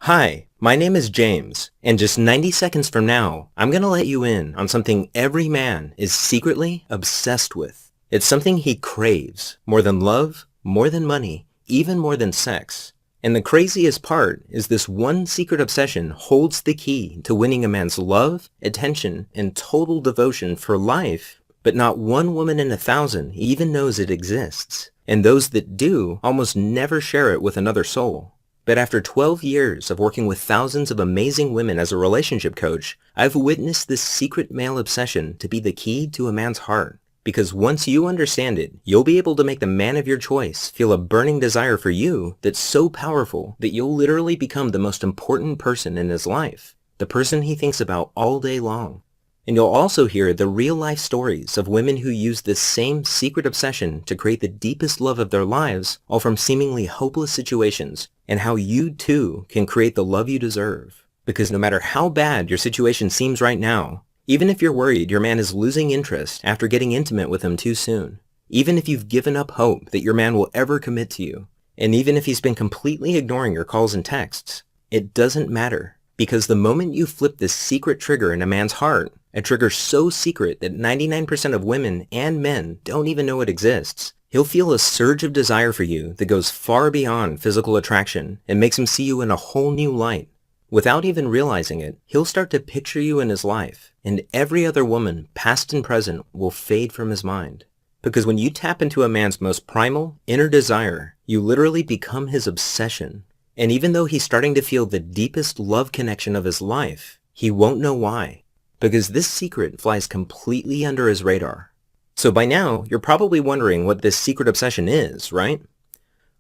Hi, my name is James, and just 90 seconds from now, I'm gonna let you in on something every man is secretly obsessed with. It's something he craves, more than love, more than money, even more than sex. And the craziest part is this one secret obsession holds the key to winning a man's love, attention, and total devotion for life, but not one woman in 1,000 even knows it exists. And those that do almost never share it with another soul. But after 12 years of working with thousands of amazing women as a relationship coach, I've witnessed this secret male obsession to be the key to a man's heart. Because once you understand it, you'll be able to make the man of your choice feel a burning desire for you that's so powerful that you'll literally become the most important person in his life, the person he thinks about all day long. And you'll also hear the real-life stories of women who use this same secret obsession to create the deepest love of their lives, all from seemingly hopeless situations, and how you too can create the love you deserve. Because no matter how bad your situation seems right now, even if you're worried your man is losing interest after getting intimate with him too soon, even if you've given up hope that your man will ever commit to you, and even if he's been completely ignoring your calls and texts, it doesn't matter. Because the moment you flip this secret trigger in a man's heart, a trigger so secret that 99% of women and men don't even know it exists, he'll feel a surge of desire for you that goes far beyond physical attraction and makes him see you in a whole new light. Without even realizing it, he'll start to picture you in his life, and every other woman, past and present, will fade from his mind. Because when you tap into a man's most primal, inner desire, you literally become his obsession. And even though he's starting to feel the deepest love connection of his life, he won't know why. Because this secret flies completely under his radar. So by now, you're probably wondering what this secret obsession is, right?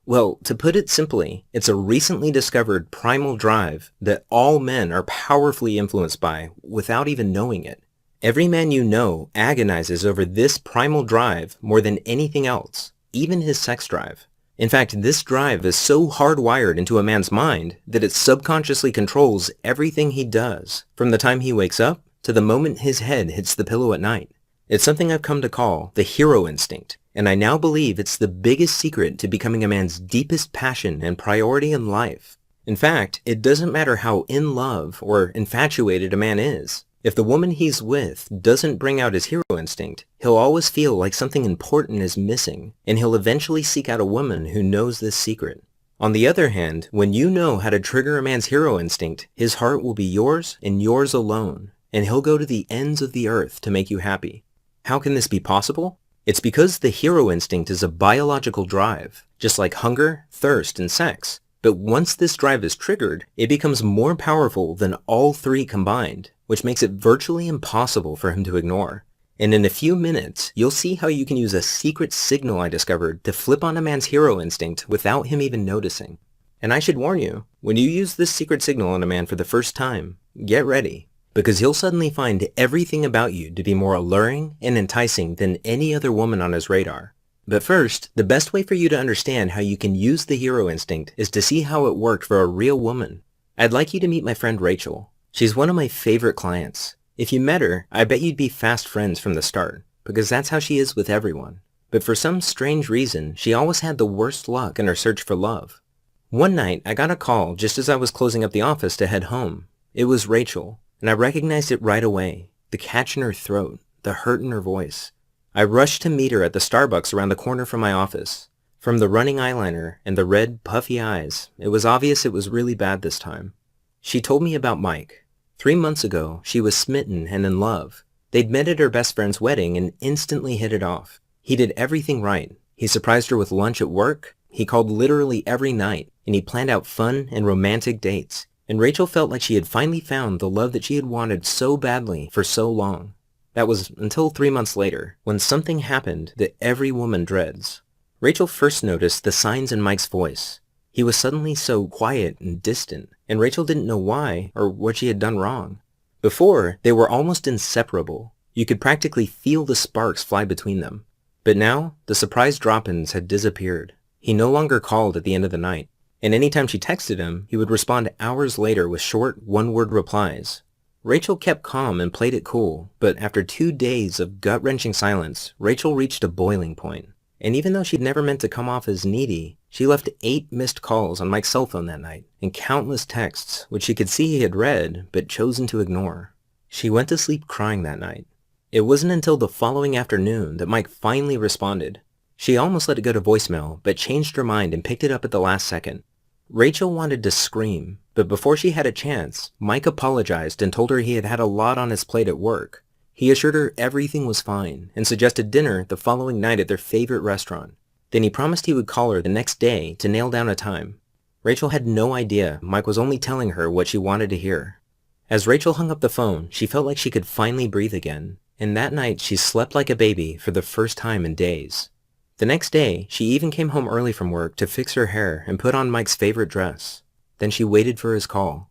Well, to put it simply, it's a recently discovered primal drive that all men are powerfully influenced by without even knowing it. Every man you know agonizes over this primal drive more than anything else, even his sex drive. In fact, this drive is so hardwired into a man's mind that it subconsciously controls everything he does, from the time he wakes up to the moment his head hits the pillow at night. It's something I've come to call the hero instinct, and I now believe it's the biggest secret to becoming a man's deepest passion and priority in life. In fact, it doesn't matter how in love or infatuated a man is. If the woman he's with doesn't bring out his hero instinct, he'll always feel like something important is missing, and he'll eventually seek out a woman who knows this secret. On the other hand, when you know how to trigger a man's hero instinct, his heart will be yours and yours alone, and he'll go to the ends of the earth to make you happy. How can this be possible? It's because the hero instinct is a biological drive, just like hunger, thirst, and sex. But once this drive is triggered, it becomes more powerful than all three combined, which makes it virtually impossible for him to ignore. And in a few minutes, you'll see how you can use a secret signal I discovered to flip on a man's hero instinct without him even noticing. And I should warn you, when you use this secret signal on a man for the first time, get ready, because he'll suddenly find everything about you to be more alluring and enticing than any other woman on his radar. But first, the best way for you to understand how you can use the hero instinct is to see how it worked for a real woman. I'd like you to meet my friend Rachel. She's one of my favorite clients. If you met her, I bet you'd be fast friends from the start, because that's how she is with everyone. But for some strange reason, she always had the worst luck in her search for love. One night, I got a call just as I was closing up the office to head home. It was Rachel, and I recognized it right away. The catch in her throat, the hurt in her voice. I rushed to meet her at the Starbucks around the corner from my office. From the running eyeliner and the red, puffy eyes, it was obvious it was really bad this time. She told me about Mike. 3 months ago, she was smitten and in love. They'd met at her best friend's wedding and instantly hit it off. He did everything right. He surprised her with lunch at work. He called literally every night, and he planned out fun and romantic dates. And Rachel felt like she had finally found the love that she had wanted so badly for so long. That was until 3 months later, when something happened that every woman dreads. Rachel first noticed the signs in Mike's voice. He was suddenly so quiet and distant, and Rachel didn't know why or what she had done wrong. Before, they were almost inseparable. You could practically feel the sparks fly between them. But now, the surprise drop-ins had disappeared. He no longer called at the end of the night, and anytime she texted him, he would respond hours later with short, one-word replies. Rachel kept calm and played it cool, but after 2 days of gut-wrenching silence, Rachel reached a boiling point. And even though she'd never meant to come off as needy, She left 8 missed calls on Mike's cell phone that night, and countless texts, which she could see he had read, but chosen to ignore. She went to sleep crying that night. It wasn't until the following afternoon that Mike finally responded. She almost let it go to voicemail, but changed her mind and picked it up at the last second. Rachel wanted to scream, but before she had a chance, Mike apologized and told her he had had a lot on his plate at work. He assured her everything was fine and suggested dinner the following night at their favorite restaurant. Then he promised he would call her the next day to nail down a time. Rachel had no idea Mike was only telling her what she wanted to hear. As Rachel hung up the phone, she felt like she could finally breathe again, and that night she slept like a baby for the first time in days. The next day, she even came home early from work to fix her hair and put on Mike's favorite dress. Then she waited for his call.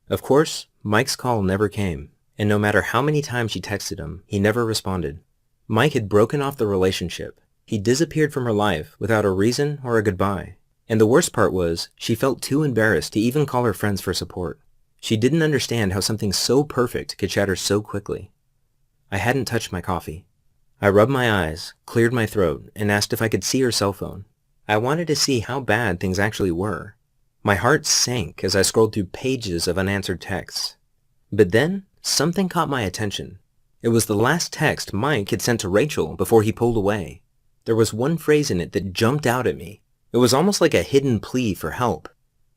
Of course, Mike's call never came, and no matter how many times she texted him, he never responded. Mike had broken off the relationship. He disappeared from her life without a reason or a goodbye. And the worst part was, she felt too embarrassed to even call her friends for support. She didn't understand how something so perfect could shatter so quickly. I hadn't touched my coffee. I rubbed my eyes, cleared my throat, and asked if I could see her cell phone. I wanted to see how bad things actually were. My heart sank as I scrolled through pages of unanswered texts. But then, something caught my attention. It was the last text Mike had sent to Rachel before he pulled away. There was one phrase in it that jumped out at me. It was almost like a hidden plea for help.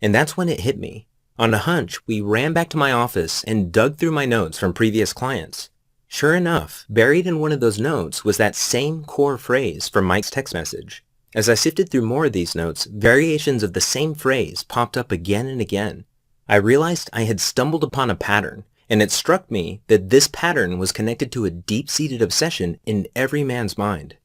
And that's when it hit me. On a hunch, we ran back to my office and dug through my notes from previous clients. Sure enough, buried in one of those notes was that same core phrase from Mike's text message. As I sifted through more of these notes, variations of the same phrase popped up again and again. I realized I had stumbled upon a pattern, and it struck me that this pattern was connected to a deep-seated obsession in every man's mind.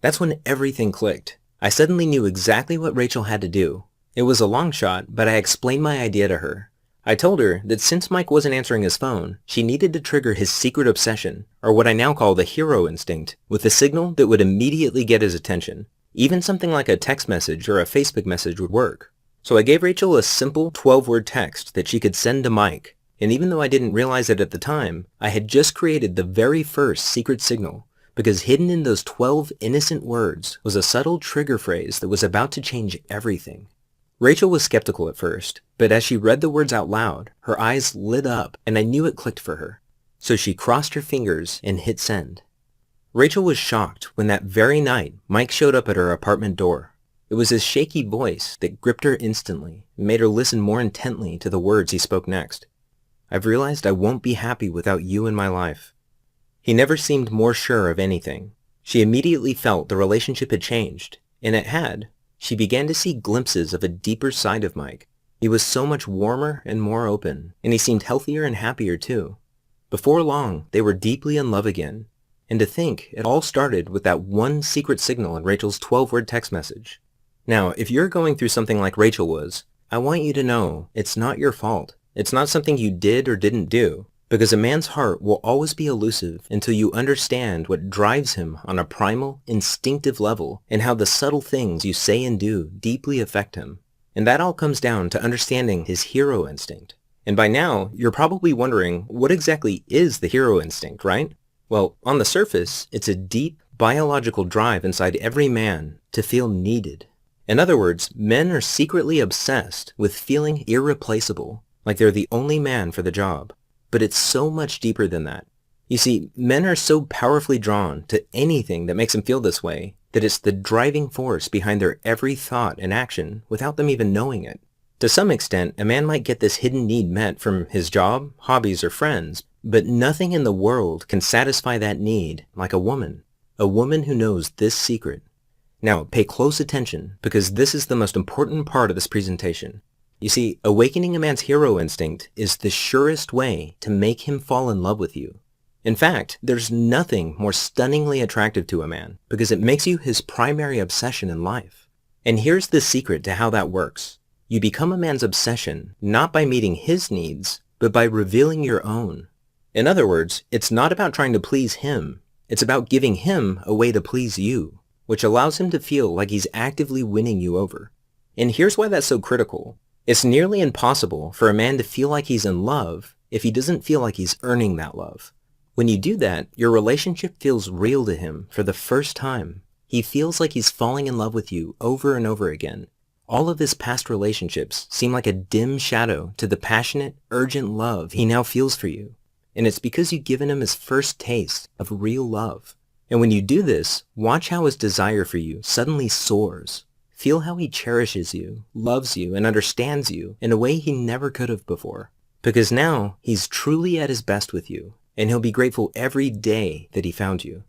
That's when everything clicked. I suddenly knew exactly what Rachel had to do. It was a long shot, but I explained my idea to her. I told her that since Mike wasn't answering his phone, she needed to trigger his secret obsession, or what I now call the hero instinct, with a signal that would immediately get his attention. Even something like a text message or a Facebook message would work. So I gave Rachel a simple 12-word text that she could send to Mike, and even though I didn't realize it at the time, I had just created the very first secret signal, because hidden in those 12 innocent words was a subtle trigger phrase that was about to change everything. Rachel was skeptical at first, but as she read the words out loud, her eyes lit up and I knew it clicked for her. So she crossed her fingers and hit send. Rachel was shocked when that very night Mike showed up at her apartment door. It was his shaky voice that gripped her instantly and made her listen more intently to the words he spoke next. I've realized I won't be happy without you in my life. He never seemed more sure of anything. She immediately felt the relationship had changed, and it had. She began to see glimpses of a deeper side of Mike. He was so much warmer and more open, and he seemed healthier and happier too. Before long, they were deeply in love again. And to think, it all started with that one secret signal in Rachel's 12-word text message. Now, if you're going through something like Rachel was, I want you to know it's not your fault. It's not something you did or didn't do, because a man's heart will always be elusive until you understand what drives him on a primal, instinctive level and how the subtle things you say and do deeply affect him. And that all comes down to understanding his hero instinct. And by now, you're probably wondering, what exactly is the hero instinct, right? Well, on the surface, it's a deep, biological drive inside every man to feel needed. In other words, men are secretly obsessed with feeling irreplaceable, like they're the only man for the job. But it's so much deeper than that. You see, men are so powerfully drawn to anything that makes them feel this way that it's the driving force behind their every thought and action without them even knowing it. To some extent, a man might get this hidden need met from his job, hobbies, or friends, but nothing in the world can satisfy that need like a woman who knows this secret. Now, pay close attention, because this is the most important part of this presentation. You see, awakening a man's hero instinct is the surest way to make him fall in love with you. In fact, there's nothing more stunningly attractive to a man, because it makes you his primary obsession in life. And here's the secret to how that works. You become a man's obsession not by meeting his needs, but by revealing your own. In other words, it's not about trying to please him. It's about giving him a way to please you, which allows him to feel like he's actively winning you over. And here's why that's so critical. It's nearly impossible for a man to feel like he's in love if he doesn't feel like he's earning that love. When you do that, your relationship feels real to him for the first time. He feels like he's falling in love with you over and over again. All of his past relationships seem like a dim shadow to the passionate, urgent love he now feels for you. And it's because you've given him his first taste of real love. And when you do this, watch how his desire for you suddenly soars. Feel how he cherishes you, loves you, and understands you in a way he never could have before. Because now he's truly at his best with you, and he'll be grateful every day that he found you.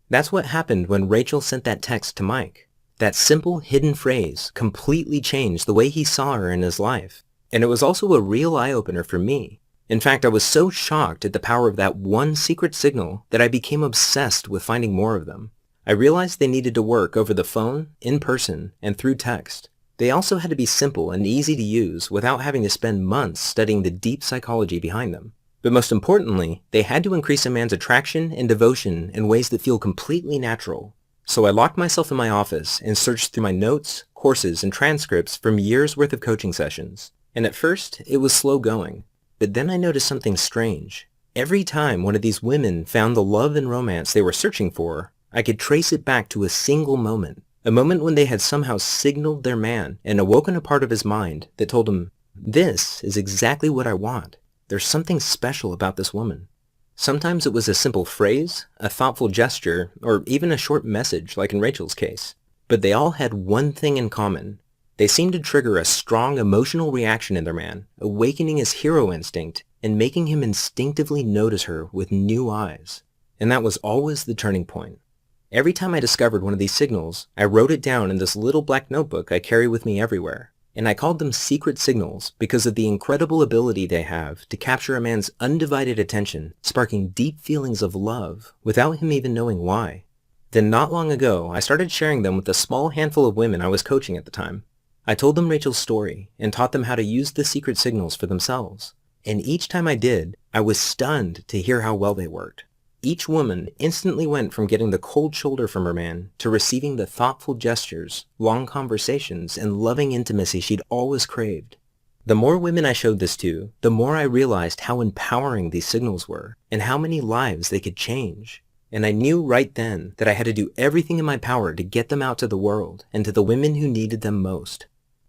That's what happened when Rachel sent that text to Mike. That simple hidden phrase completely changed the way he saw her in his life. And it was also a real eye-opener for me. In fact, I was so shocked at the power of that one secret signal that I became obsessed with finding more of them. I realized they needed to work over the phone, in person, and through text. They also had to be simple and easy to use without having to spend months studying the deep psychology behind them. But most importantly, they had to increase a man's attraction and devotion in ways that feel completely natural. So I locked myself in my office and searched through my notes, courses, and transcripts from years' worth of coaching sessions. And at first, it was slow going. But then I noticed something strange. Every time one of these women found the love and romance they were searching for, I could trace it back to a single moment. A moment when they had somehow signaled their man and awoken a part of his mind that told him, "This is exactly what I want. There's something special about this woman." Sometimes it was a simple phrase, a thoughtful gesture, or even a short message like in Rachel's case. But they all had one thing in common. They seemed to trigger a strong emotional reaction in their man, awakening his hero instinct and making him instinctively notice her with new eyes. And that was always the turning point. Every time I discovered one of these signals, I wrote it down in this little black notebook I carry with me everywhere. And I called them secret signals because of the incredible ability they have to capture a man's undivided attention, sparking deep feelings of love without him even knowing why. Then not long ago, I started sharing them with a small handful of women I was coaching at the time. I told them Rachel's story and taught them how to use the secret signals for themselves. And each time I did, I was stunned to hear how well they worked. Each woman instantly went from getting the cold shoulder from her man to receiving the thoughtful gestures, long conversations, and loving intimacy she'd always craved. The more women I showed this to, the more I realized how empowering these signals were and how many lives they could change. And I knew right then that I had to do everything in my power to get them out to the world and to the women who needed them most.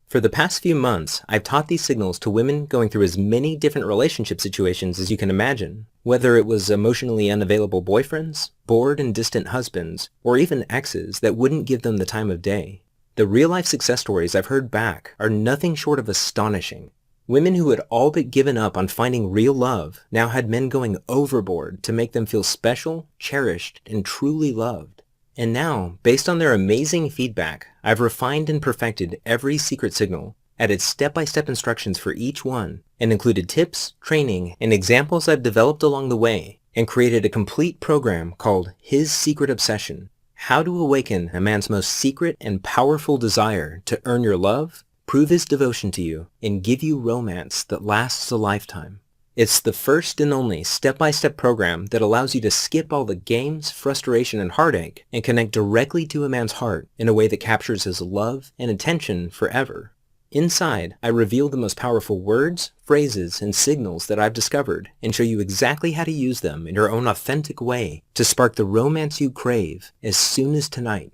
For the past few months, I've taught these signals to women going through as many different relationship situations as you can imagine, whether it was emotionally unavailable boyfriends, bored and distant husbands, or even exes that wouldn't give them the time of day. The real-life success stories I've heard back are nothing short of astonishing. Women who had all but given up on finding real love now had men going overboard to make them feel special, cherished, and truly loved. And now, based on their amazing feedback, I've refined and perfected every secret signal, added step-by-step instructions for each one, and included tips, training, and examples I've developed along the way, and created a complete program called His Secret Obsession: How to Awaken a Man's Most Secret and Powerful Desire to Earn Your Love, Prove His Devotion to You, and Give You Romance that Lasts a Lifetime. It's the first and only step-by-step program that allows you to skip all the games, frustration, and heartache and connect directly to a man's heart in a way that captures his love and attention forever. Inside, I reveal the most powerful words, phrases, and signals that I've discovered and show you exactly how to use them in your own authentic way to spark the romance you crave as soon as tonight.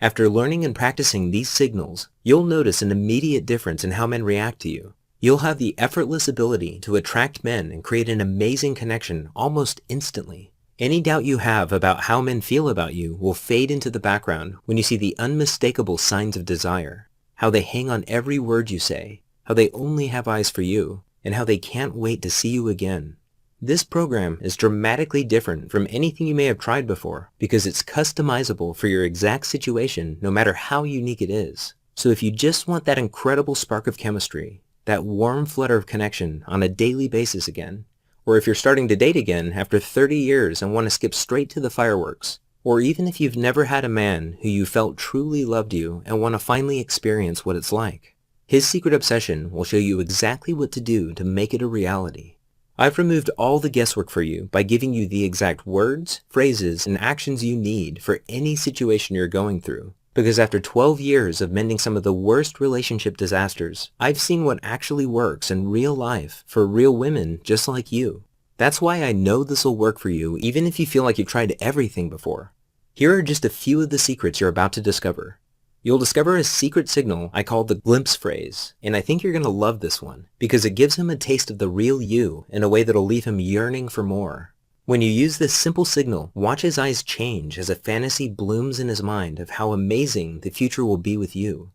After learning and practicing these signals, you'll notice an immediate difference in how men react to you. You'll have the effortless ability to attract men and create an amazing connection almost instantly. Any doubt you have about how men feel about you will fade into the background when you see the unmistakable signs of desire, how they hang on every word you say, how they only have eyes for you, and how they can't wait to see you again. This program is dramatically different from anything you may have tried before because it's customizable for your exact situation no matter how unique it is. So if you just want that incredible spark of chemistry, that warm flutter of connection on a daily basis again, or if you're starting to date again after 30 years and want to skip straight to the fireworks, or even if you've never had a man who you felt truly loved you and want to finally experience what it's like, His Secret Obsession will show you exactly what to do to make it a reality. I've removed all the guesswork for you by giving you the exact words, phrases, and actions you need for any situation you're going through. Because after 12 years of mending some of the worst relationship disasters, I've seen what actually works in real life for real women just like you. That's why I know this will work for you even if you feel like you've tried everything before. Here are just a few of the secrets you're about to discover. You'll discover a secret signal I call the glimpse phrase, and I think you're going to love this one because it gives him a taste of the real you in a way that'll leave him yearning for more. When you use this simple signal, watch his eyes change as a fantasy blooms in his mind of how amazing the future will be with you.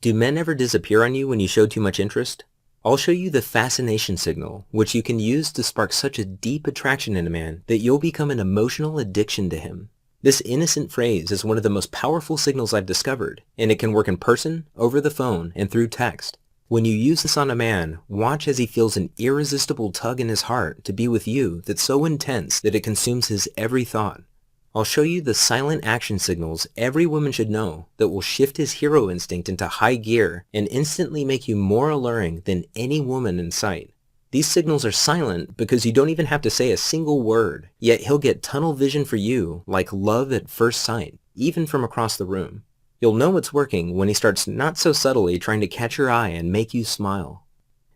Do men ever disappear on you when you show too much interest? I'll show you the fascination signal, which you can use to spark such a deep attraction in a man that you'll become an emotional addiction to him. This innocent phrase is one of the most powerful signals I've discovered, and it can work in person, over the phone, and through text. When you use this on a man, watch as he feels an irresistible tug in his heart to be with you that's so intense that it consumes his every thought. I'll show you the silent action signals every woman should know that will shift his hero instinct into high gear and instantly make you more alluring than any woman in sight. These signals are silent because you don't even have to say a single word, yet he'll get tunnel vision for you like love at first sight, even from across the room. You'll know it's working when he starts not so subtly trying to catch your eye and make you smile.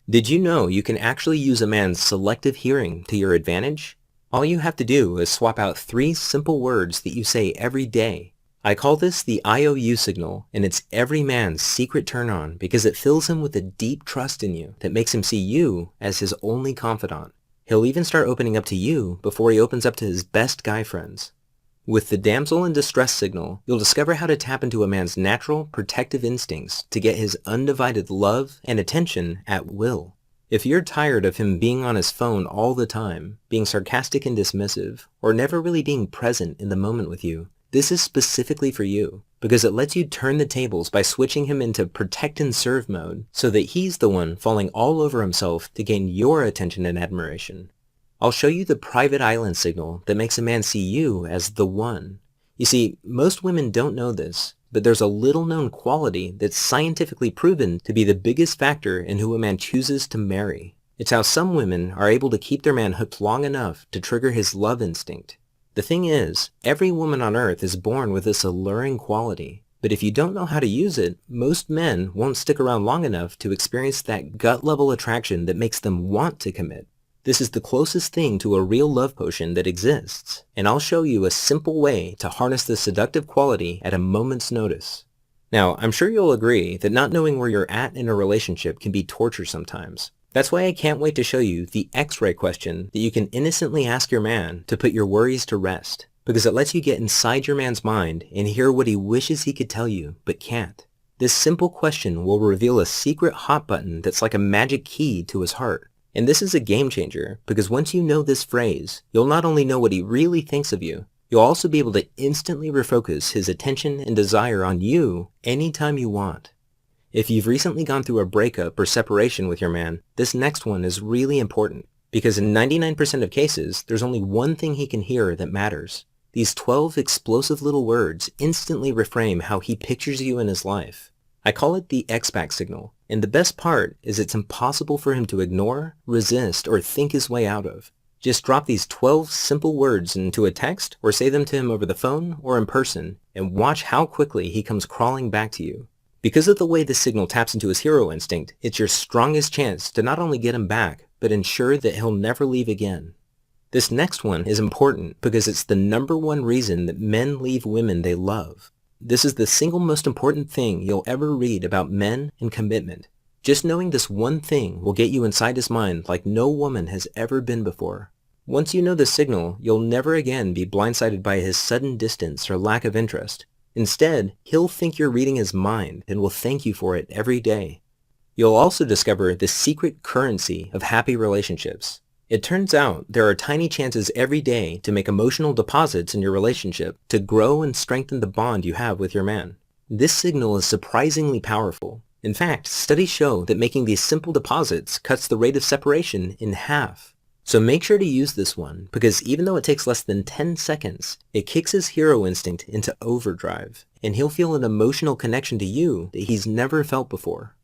Did you know you can actually use a man's selective hearing to your advantage? All you have to do is swap out 3 simple words that you say every day. I call this the IOU signal, and it's every man's secret turn-on because it fills him with a deep trust in you that makes him see you as his only confidant. He'll even start opening up to you before he opens up to his best guy friends. With the damsel in distress signal, you'll discover how to tap into a man's natural, protective instincts to get his undivided love and attention at will. If you're tired of him being on his phone all the time, being sarcastic and dismissive, or never really being present in the moment with you, this is specifically for you, because it lets you turn the tables by switching him into protect and serve mode so that he's the one falling all over himself to gain your attention and admiration. I'll show you the private island signal that makes a man see you as the one. You see, most women don't know this, but there's a little known quality that's scientifically proven to be the biggest factor in who a man chooses to marry. It's how some women are able to keep their man hooked long enough to trigger his love instinct. The thing is, every woman on earth is born with this alluring quality, but if you don't know how to use it, most men won't stick around long enough to experience that gut-level attraction that makes them want to commit. This is the closest thing to a real love potion that exists, and I'll show you a simple way to harness this seductive quality at a moment's notice. Now, I'm sure you'll agree that not knowing where you're at in a relationship can be torture sometimes. That's why I can't wait to show you the X-ray question that you can innocently ask your man to put your worries to rest, because it lets you get inside your man's mind and hear what he wishes he could tell you, but can't. This simple question will reveal a secret hot button that's like a magic key to his heart. And this is a game changer, because once you know this phrase, you'll not only know what he really thinks of you, you'll also be able to instantly refocus his attention and desire on you anytime you want. If you've recently gone through a breakup or separation with your man, this next one is really important, because in 99% of cases, there's only one thing he can hear that matters. These 12 explosive little words instantly reframe how he pictures you in his life. I call it the X-Back signal, and the best part is it's impossible for him to ignore, resist, or think his way out of. Just drop these 12 simple words into a text or say them to him over the phone or in person, and watch how quickly he comes crawling back to you. Because of the way this signal taps into his hero instinct, it's your strongest chance to not only get him back, but ensure that he'll never leave again. This next one is important because it's the #1 reason that men leave women they love. This is the single most important thing you'll ever read about men and commitment. Just knowing this one thing will get you inside his mind like no woman has ever been before. Once you know the signal, you'll never again be blindsided by his sudden distance or lack of interest. Instead, he'll think you're reading his mind and will thank you for it every day. You'll also discover the secret currency of happy relationships. It turns out there are tiny chances every day to make emotional deposits in your relationship to grow and strengthen the bond you have with your man. This signal is surprisingly powerful. In fact, studies show that making these simple deposits cuts the rate of separation in half. So make sure to use this one, because even though it takes less than 10 seconds, it kicks his hero instinct into overdrive, and he'll feel an emotional connection to you that he's never felt before.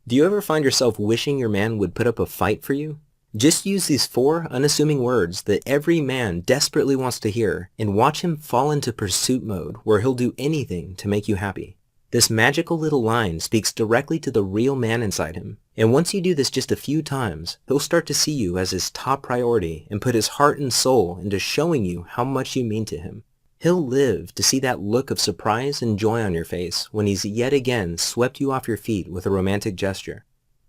Do you ever find yourself wishing your man would put up a fight for you? Just use these 4 unassuming words that every man desperately wants to hear and watch him fall into pursuit mode where he'll do anything to make you happy. This magical little line speaks directly to the real man inside him, and once you do this just a few times, he'll start to see you as his top priority and put his heart and soul into showing you how much you mean to him. He'll live to see that look of surprise and joy on your face when he's yet again swept you off your feet with a romantic gesture.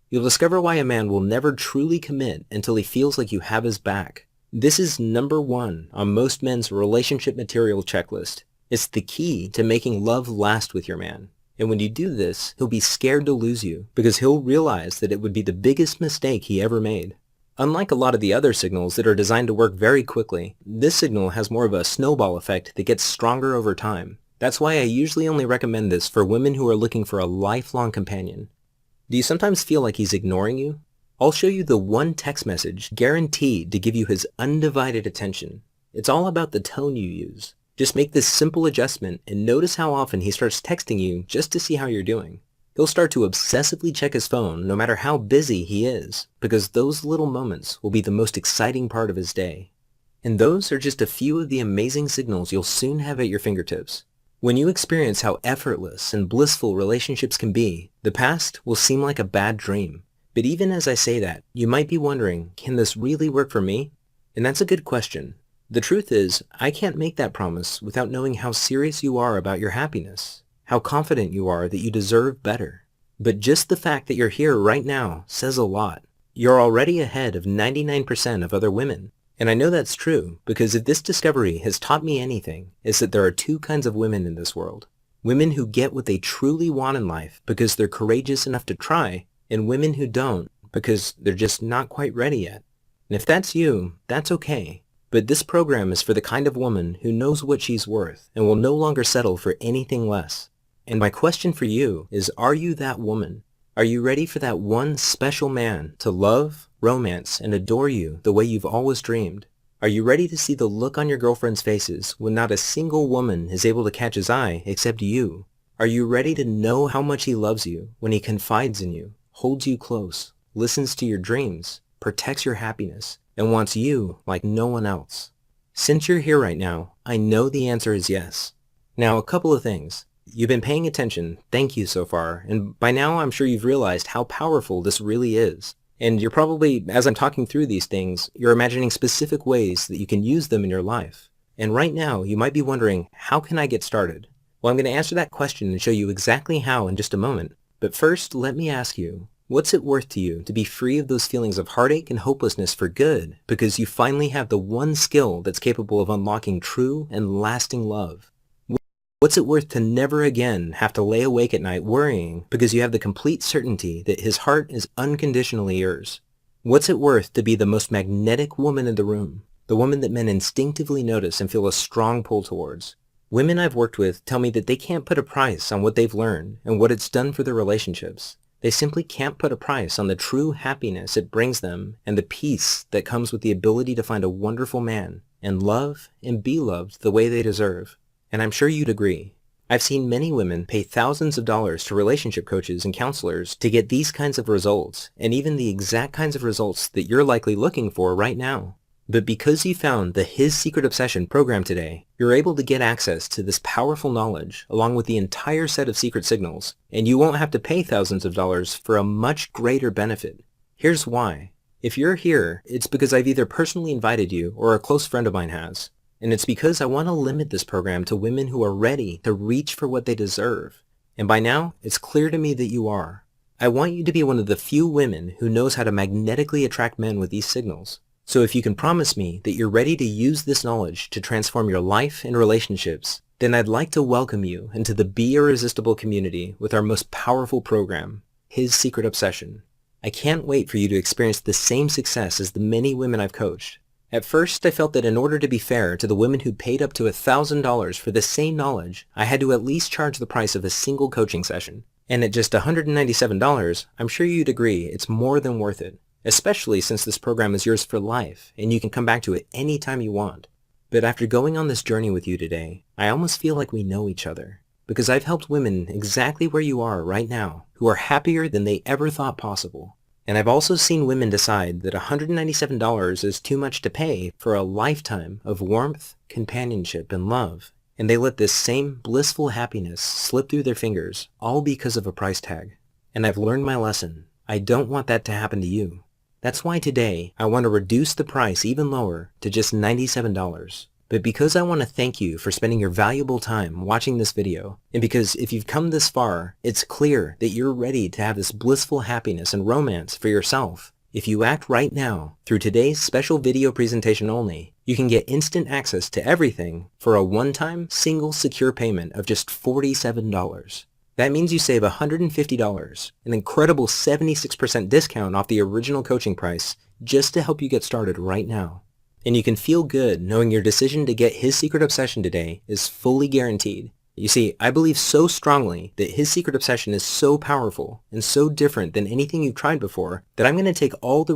You'll discover why a man will never truly commit until he feels like you have his back. This is number one on most men's relationship material checklist. It's the key to making love last with your man. And when you do this, he'll be scared to lose you because he'll realize that it would be the biggest mistake he ever made. Unlike a lot of the other signals that are designed to work very quickly, this signal has more of a snowball effect that gets stronger over time. That's why I usually only recommend this for women who are looking for a lifelong companion. Do you sometimes feel like he's ignoring you? I'll show you the one text message guaranteed to give you his undivided attention. It's all about the tone you use. Just make this simple adjustment and notice how often he starts texting you just to see how you're doing. He'll start to obsessively check his phone no matter how busy he is, because those little moments will be the most exciting part of his day. And those are just a few of the amazing signals you'll soon have at your fingertips. When you experience how effortless and blissful relationships can be, the past will seem like a bad dream. But even as I say that, you might be wondering, can this really work for me? And that's a good question. The truth is, I can't make that promise without knowing how serious you are about your happiness, how confident you are that you deserve better. But just the fact that you're here right now says a lot. You're already ahead of 99% of other women. And I know that's true because if this discovery has taught me anything, it's that there are two kinds of women in this world. Women who get what they truly want in life because they're courageous enough to try, and women who don't because they're just not quite ready yet. And if that's you, that's okay. But this program is for the kind of woman who knows what she's worth and will no longer settle for anything less. And my question for you is, are you that woman? Are you ready for that one special man to love, romance, and adore you the way you've always dreamed? Are you ready to see the look on your girlfriend's faces when not a single woman is able to catch his eye except you? Are you ready to know how much he loves you when he confides in you, holds you close, listens to your dreams, protects your happiness, and wants you like no one else? Since you're here right now, I know the answer is yes. Now, a couple of things. You've been paying attention, thank you so far, and by now I'm sure you've realized how powerful this really is. And you're probably, as I'm talking through these things, you're imagining specific ways that you can use them in your life. And right now, you might be wondering, how can I get started? Well, I'm going to answer that question and show you exactly how in just a moment. But first, let me ask you, what's it worth to you to be free of those feelings of heartache and hopelessness for good because you finally have the one skill that's capable of unlocking true and lasting love? What's it worth to never again have to lay awake at night worrying because you have the complete certainty that his heart is unconditionally yours? What's it worth to be the most magnetic woman in the room, the woman that men instinctively notice and feel a strong pull towards? Women I've worked with tell me that they can't put a price on what they've learned and what it's done for their relationships. They simply can't put a price on the true happiness it brings them and the peace that comes with the ability to find a wonderful man and love and be loved the way they deserve. And I'm sure you'd agree. I've seen many women pay thousands of dollars to relationship coaches and counselors to get these kinds of results, and even the exact kinds of results that you're likely looking for right now. But because you found the His Secret Obsession program today, you're able to get access to this powerful knowledge along with the entire set of secret signals, and you won't have to pay thousands of dollars for a much greater benefit. Here's why. If you're here, it's because I've either personally invited you or a close friend of mine has. And it's because I want to limit this program to women who are ready to reach for what they deserve. And by now, it's clear to me that you are. I want you to be one of the few women who knows how to magnetically attract men with these signals. So if you can promise me that you're ready to use this knowledge to transform your life and relationships, then I'd like to welcome you into the Be Irresistible community with our most powerful program, His Secret Obsession. I can't wait for you to experience the same success as the many women I've coached. At first, I felt that in order to be fair to the women who paid up to $1,000 for the same knowledge, I had to at least charge the price of a single coaching session. And at just $197, I'm sure you'd agree it's more than worth it, especially since this program is yours for life and you can come back to it anytime you want. But after going on this journey with you today, I almost feel like we know each other, because I've helped women exactly where you are right now who are happier than they ever thought possible. And I've also seen women decide that $197 is too much to pay for a lifetime of warmth, companionship, and love. And they let this same blissful happiness slip through their fingers, all because of a price tag. And I've learned my lesson. I don't want that to happen to you. That's why today I want to reduce the price even lower to just $97. But because I want to thank you for spending your valuable time watching this video, and because if you've come this far, it's clear that you're ready to have this blissful happiness and romance for yourself. If you act right now, through today's special video presentation only, you can get instant access to everything for a one-time, single, secure payment of just $47. That means you save $150, an incredible 76% discount off the original coaching price, just to help you get started right now. And you can feel good knowing your decision to get His Secret Obsession today is fully guaranteed. You see, I believe so strongly that His Secret Obsession is so powerful and so different than anything you've tried before that I'm going to take all the